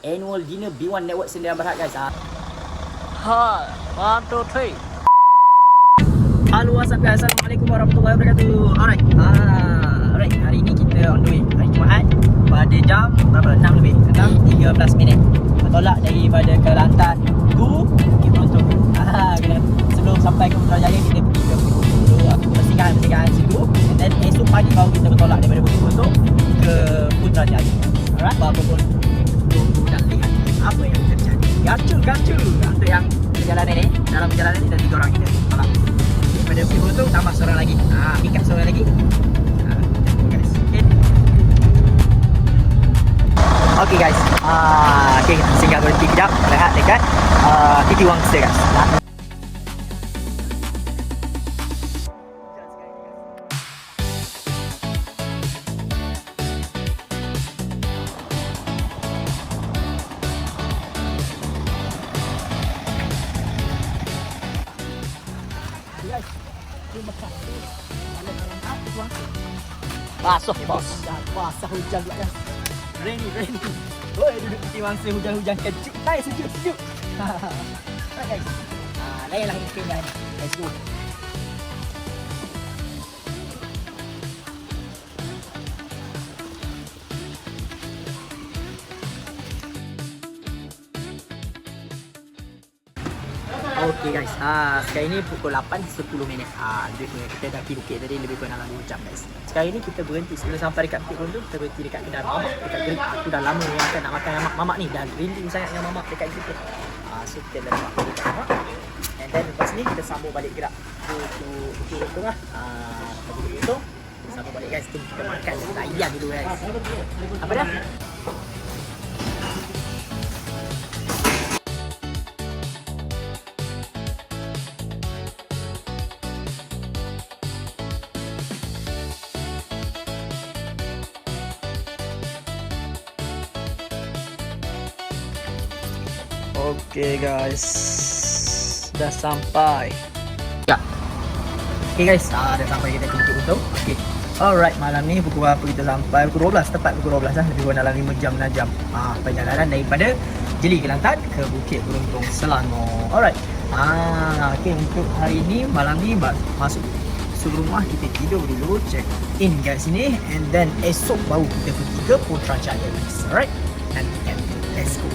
Annual dinner B1 Network Sdn Bhd guys. Hi, 1, 2, 3. Halo, what's up guys? Assalamualaikum warahmatullahi wabarakatuh. Alright, hari ini kita on the way. Hari Jumaat pada jam berapa? 6 lebih. 6.13 minit. Bertolak daripada Kelantan to Peruntuk. Sebelum sampai ke Putrajaya kita pergi ke Peruntuk dulu. Persinggahan situ. And then esok pagi baru kita bertolak daripada Peruntuk ke Putrajaya. Alright, walaupun tunggu dan lihat apa yang terjadi. Gacul untuk yang perjalanan ni. Dalam perjalanan ni dah 3 orang kita tolak. Pada pukul tu tambah seorang lagi. Ikat seorang lagi. Guys. Okay guys. Okay, kita singgah berhenti kejap. Rehat dekat Titi Wangster guys. Basah bos. Basah hujan pula kan. Rainy. Oi, duduk di mangsa hujan-hujan kecil. Hai, sejuk. Alright guys. Layanlah kita guys. Let's go. Okay guys, sekarang ini pukul 8.10 minit. Lebih kurang kita dah pergi bukit tadi lebih kurang dalam 2 jam guys. Sekarang ini kita berhenti sebelum sampai dekat Bukit Rondo, kita berhenti dekat kedai mamak. Dekat grill. Aku dah lama nak makan mamak ni. Dah rindu sangat dengan mamak dekat kita. So kita letak dekat mamak. And then lepas ni kita sambung balik gerak ke Bukit Rondo lah. Bukit Rondo. Kita sambung balik guys. Kita makan layan dulu guys. Apa dah? Okay guys, dah sampai. Ya. Okay guys, dah sampai kita ke Bukit Rondo. Okay. Alright, malam ni pukul berapa kita sampai? Pukul 12, tepat pukul 12 lah. Lebih kurang dalam 5 jam, 6 jam. Perjalanan daripada Jeli Kelantan ke Bukit Beruntung Selangor. Alright. Okay, untuk hari ni, malam ni masuk rumah, kita tidur dulu, check in kat sini, and then esok baru kita pergi ke Putrajaya guys. Alright. And let's go.